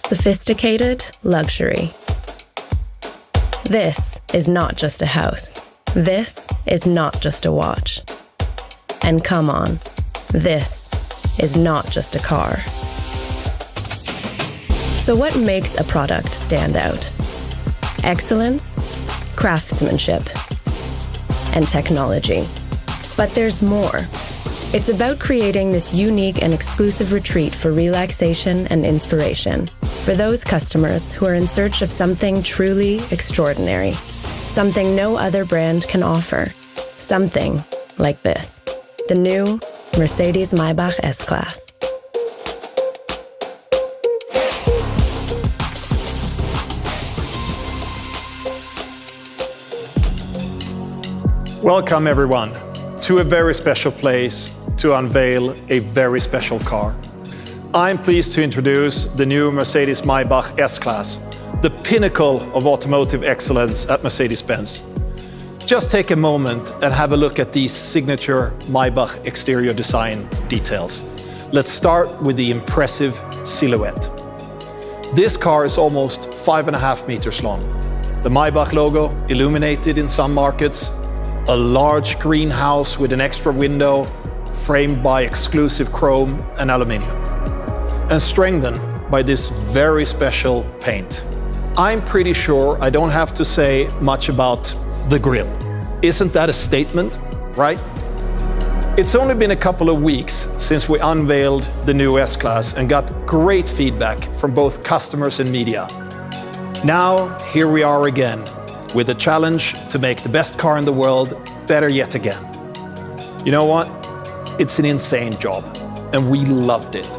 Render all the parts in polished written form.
Sophisticated luxury. This is not just a house. This is not just a watch. And come on, this is not just a car. So what makes a product stand out? Excellence, craftsmanship, and technology. But there's more. It's about creating this unique and exclusive retreat for relaxation and inspiration for those customers who are in search of something truly extraordinary, something no other brand can offer, something like this, the new Mercedes-Maybach S-Klasse. Welcome everyone to a very special place to unveil a very special car. I'm pleased to introduce the new Mercedes-Maybach S-Klasse, the pinnacle of automotive excellence at Mercedes-Benz. Just take a moment and have a look at these signature Maybach exterior design details. Let's start with the impressive silhouette. This car is almost 5.5 meters long. The Maybach logo illuminated in some markets, a large greenhouse with an extra window framed by exclusive chrome and aluminium, and strengthened by this very special paint. I'm pretty sure I don't have to say much about the grille. Isn't that a statement, right? It's only been a couple of weeks since we unveiled the new S-Klasse and got great feedback from both customers and media. Now, here we are again, with a challenge to make the best car in the world better yet again. You know what? It's an insane job, and we loved it,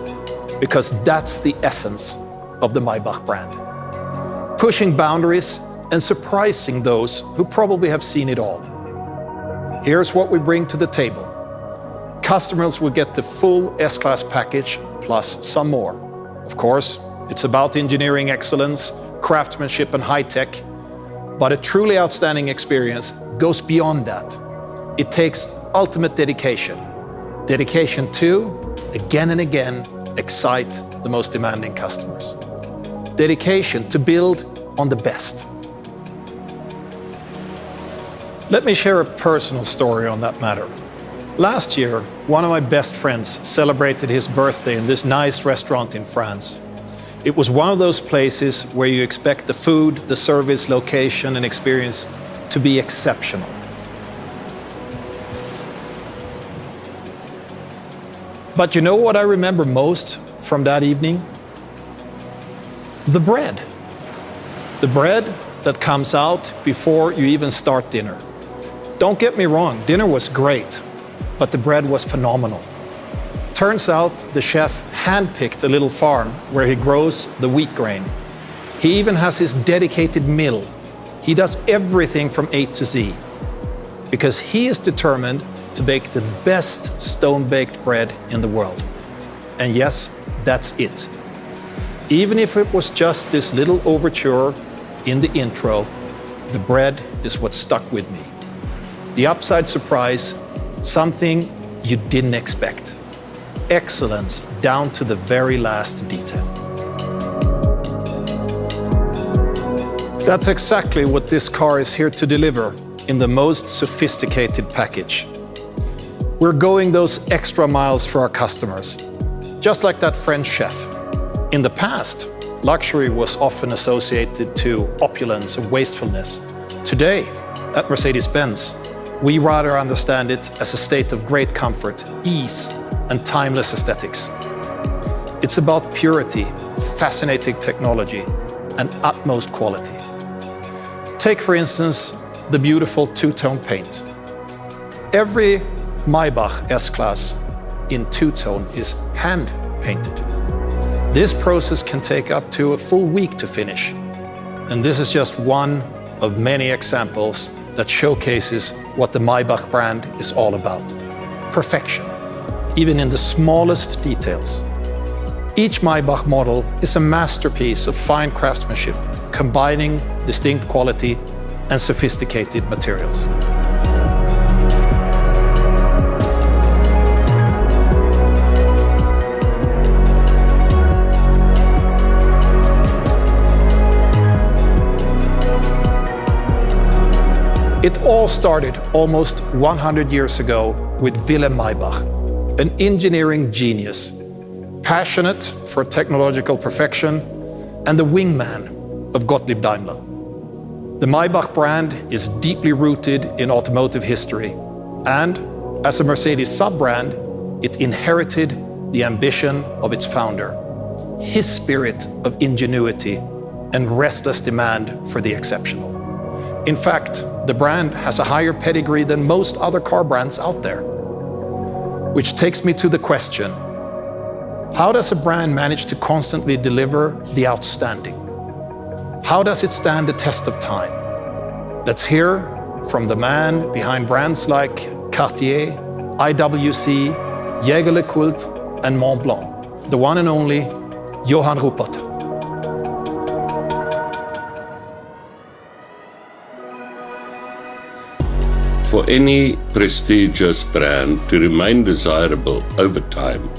because that's the essence of the Maybach brand. Pushing boundaries and surprising those who probably have seen it all. Here's what we bring to the table. Customers will get the full S-Klasse package plus some more. Of course, it's about engineering excellence, craftsmanship and high-tech, but a truly outstanding experience goes beyond that. It takes ultimate dedication. Dedication to, again and again, excite the most demanding customers. Dedication to build on the best. Let me share a personal story on that matter. Last year, one of my best friends celebrated his birthday in this nice restaurant in France. It was one of those places where you expect the food, the service, location, and experience to be exceptional. But you know what I remember most from that evening? The bread. The bread that comes out before you even start dinner. Don't get me wrong, dinner was great, but the bread was phenomenal. Turns out the chef handpicked a little farm where he grows the wheat grain. He even has his dedicated mill. He does everything from A to Z, because he is determined to bake the best stone-baked bread in the world. And yes, that's it. Even if it was just this little overture in the intro, the bread is what stuck with me. The upside surprise, something you didn't expect. Excellence down to the very last detail. That's exactly what this car is here to deliver in the most sophisticated package. We're going those extra miles for our customers, just like that French chef. In the past, luxury was often associated to opulence and wastefulness. Today, at Mercedes-Benz, we rather understand it as a state of great comfort, ease, and timeless aesthetics. It's about purity, fascinating technology, and utmost quality. Take, for instance, the beautiful two-tone paint. Every Maybach S-Klasse in two-tone is hand-painted. This process can take up to a full week to finish. And this is just one of many examples that showcases what the Maybach brand is all about. Perfection, even in the smallest details. Each Maybach model is a masterpiece of fine craftsmanship, combining distinct quality and sophisticated materials. It all started almost 100 years ago with Wilhelm Maybach, an engineering genius, passionate for technological perfection and the wingman of Gottlieb Daimler. The Maybach brand is deeply rooted in automotive history, and as a Mercedes sub-brand, it inherited the ambition of its founder, his spirit of ingenuity and restless demand for the exceptional. In fact, the brand has a higher pedigree than most other car brands out there. Which takes me to the question, how does a brand manage to constantly deliver the outstanding? How does it stand the test of time? Let's hear from the man behind brands like Cartier, IWC, Jägerle-Kult and Mont Blanc, the one and only Johann Rupert. For any prestigious brand to remain desirable over time,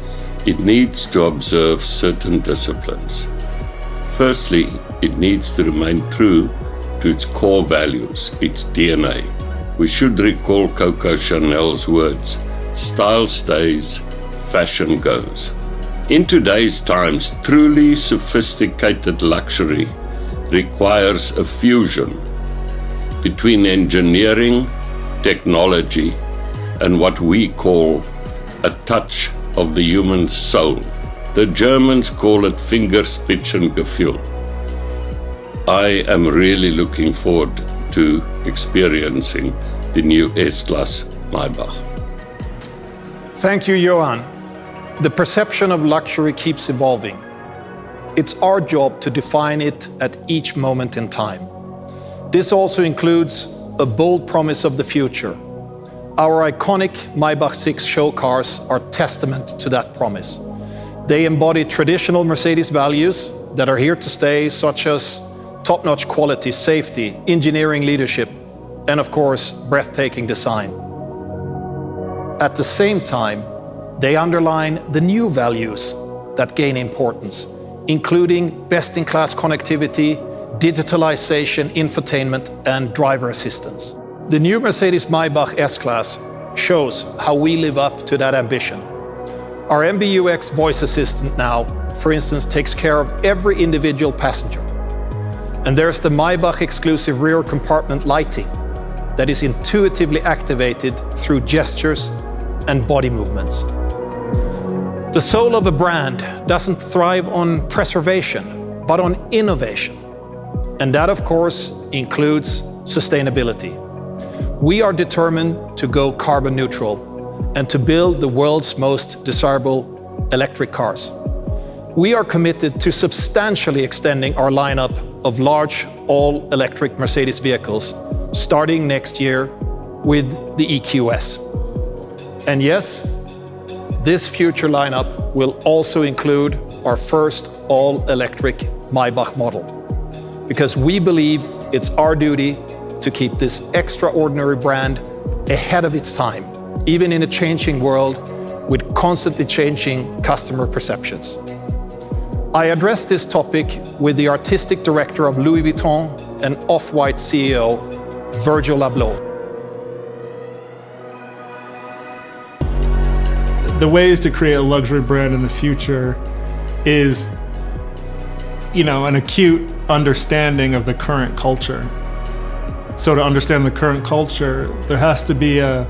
it needs to observe certain disciplines. Firstly, it needs to remain true to its core values, its DNA. We should recall Coco Chanel's words, "Style stays, fashion goes." In today's times, truly sophisticated luxury requires a fusion between engineering, technology, and what we call a touch of the human soul. The Germans call it Fingerspitzengefühl. I am really looking forward to experiencing the new S-Klasse Maybach. Thank you, Johan. The perception of luxury keeps evolving. It's our job to define it at each moment in time. This also includes a bold promise of the future. Our iconic Maybach 6 show cars are testament to that promise. They embody traditional Mercedes values that are here to stay, such as top-notch quality, safety, engineering leadership, and of course, breathtaking design. At the same time, they underline the new values that gain importance, including best-in-class connectivity, digitalization, infotainment, and driver assistance. The new Mercedes-Maybach S-Klasse shows how we live up to that ambition. Our MBUX voice assistant now, for instance, takes care of every individual passenger. And there's the Maybach exclusive rear compartment lighting that is intuitively activated through gestures and body movements. The soul of a brand doesn't thrive on preservation, but on innovation. And that, of course, includes sustainability. We are determined to go carbon neutral and to build the world's most desirable electric cars. We are committed to substantially extending our lineup of large, all-electric Mercedes vehicles, starting next year with the EQS. And yes, this future lineup will also include our first all-electric Maybach model, because we believe it's our duty to keep this extraordinary brand ahead of its time, even in a changing world with constantly changing customer perceptions. I addressed this topic with the artistic director of Louis Vuitton and Off-White CEO, Virgil Abloh. The ways to create a luxury brand in the future is, an acute understanding of the current culture. So to understand the current culture, there has to be a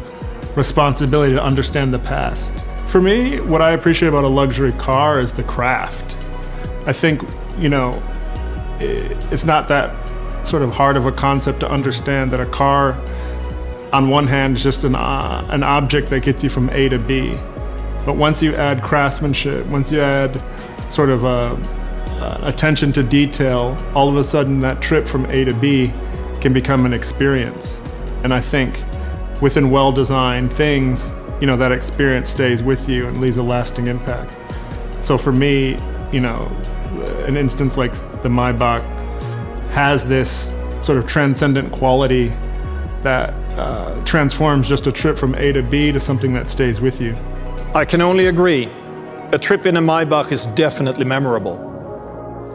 responsibility to understand the past. For me, what I appreciate about a luxury car is the craft. I think, it's not that sort of hard of a concept to understand that a car, on one hand, is just an object that gets you from A to B. But once you add craftsmanship, once you add sort of attention to detail, all of a sudden that trip from A to B can become an experience. And I think within well-designed things, that experience stays with you and leaves a lasting impact. So for me, an instance like the Maybach has this sort of transcendent quality that transforms just a trip from A to B to something that stays with you. I can only agree. A trip in a Maybach is definitely memorable.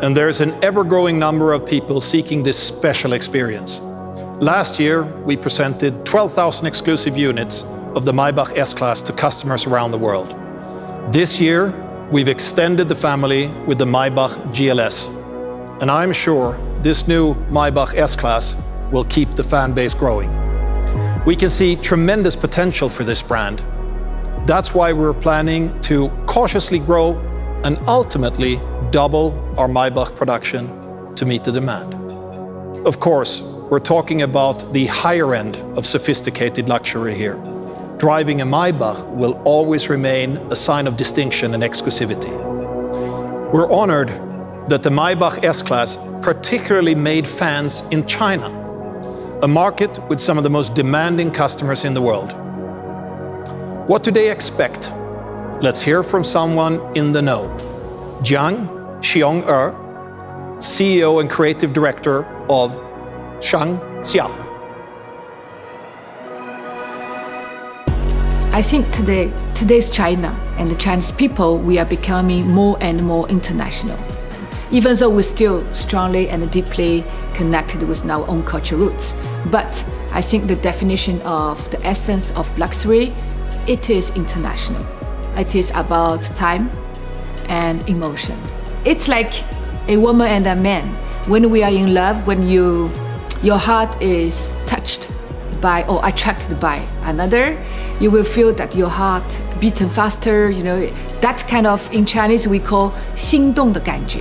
And there's an ever-growing number of people seeking this special experience. Last year, we presented 12,000 exclusive units of the Maybach S-Klasse to customers around the world. This year, we've extended the family with the Maybach GLS. And I'm sure this new Maybach S-Klasse will keep the fan base growing. We can see tremendous potential for this brand. That's why we're planning to cautiously grow and ultimately double our Maybach production to meet the demand. Of course, we're talking about the higher end of sophisticated luxury here. Driving a Maybach will always remain a sign of distinction and exclusivity. We're honored that the Maybach S-Klasse particularly made fans in China, a market with some of the most demanding customers in the world. What do they expect? Let's hear from someone in the know. Jiang Xiong-er, CEO and creative director of Shangxia. I think today's China and the Chinese people, we are becoming more and more international. Even though we're still strongly and deeply connected with our own cultural roots. But I think the definition of the essence of luxury, it is international. It is about time and emotion. It's like a woman and a man. When we are in love, when your heart is touched by or attracted by another, you will feel that your heart beating faster. You know, that kind of, in Chinese we call 心动的感觉.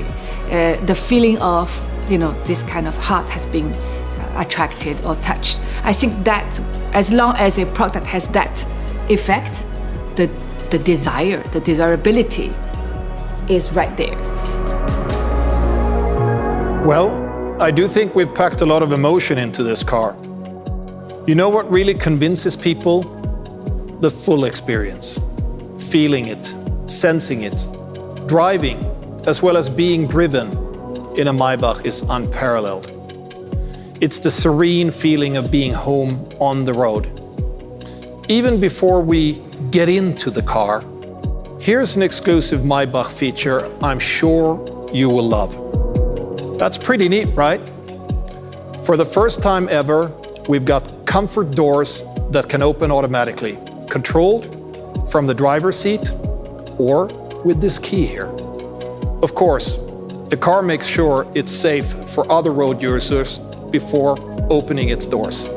The feeling of, this kind of heart has been attracted or touched. I think that as long as a product has that effect, the desire, the desirability is right there. Well, I do think we've packed a lot of emotion into this car. You know what really convinces people? The full experience. Feeling it, sensing it, driving, as well as being driven in a Maybach is unparalleled. It's the serene feeling of being home on the road. Even before we get into the car, here's an exclusive Maybach feature I'm sure you will love. That's pretty neat, right? For the first time ever, we've got comfort doors that can open automatically, controlled from the driver's seat or with this key here. Of course, the car makes sure it's safe for other road users before opening its doors.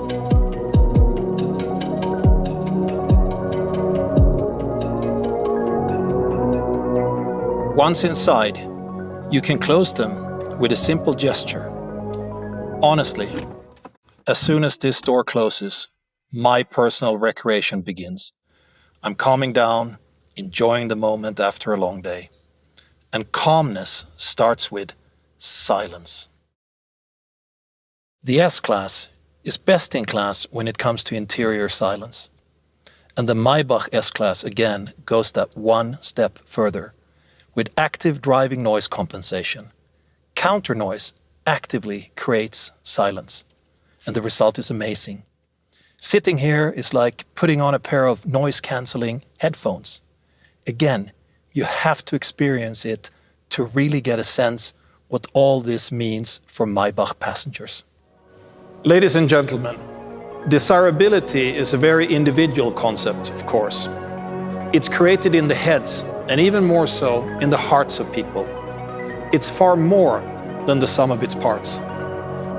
Once inside, you can close them with a simple gesture. Honestly, as soon as this door closes, my personal recreation begins. I'm calming down, enjoying the moment after a long day. And calmness starts with silence. The S-Klasse is best in class when it comes to interior silence. And the Maybach S-Klasse again goes that one step further with active driving noise compensation. Counter noise actively creates silence, and the result is amazing. Sitting here is like putting on a pair of noise-canceling headphones. Again, you have to experience it to really get a sense what all this means for Maybach passengers. Ladies and gentlemen, desirability is a very individual concept, of course. It's created in the heads, and even more so in the hearts of people. It's far more than the sum of its parts.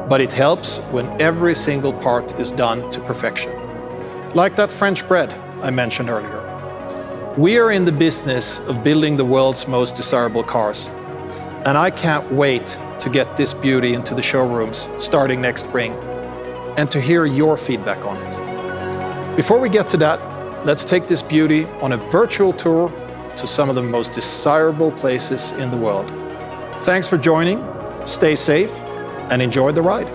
But it helps when every single part is done to perfection. Like that French bread I mentioned earlier. We are in the business of building the world's most desirable cars. And I can't wait to get this beauty into the showrooms starting next spring and to hear your feedback on it. Before we get to that, let's take this beauty on a virtual tour to some of the most desirable places in the world. Thanks for joining, stay safe, and enjoy the ride.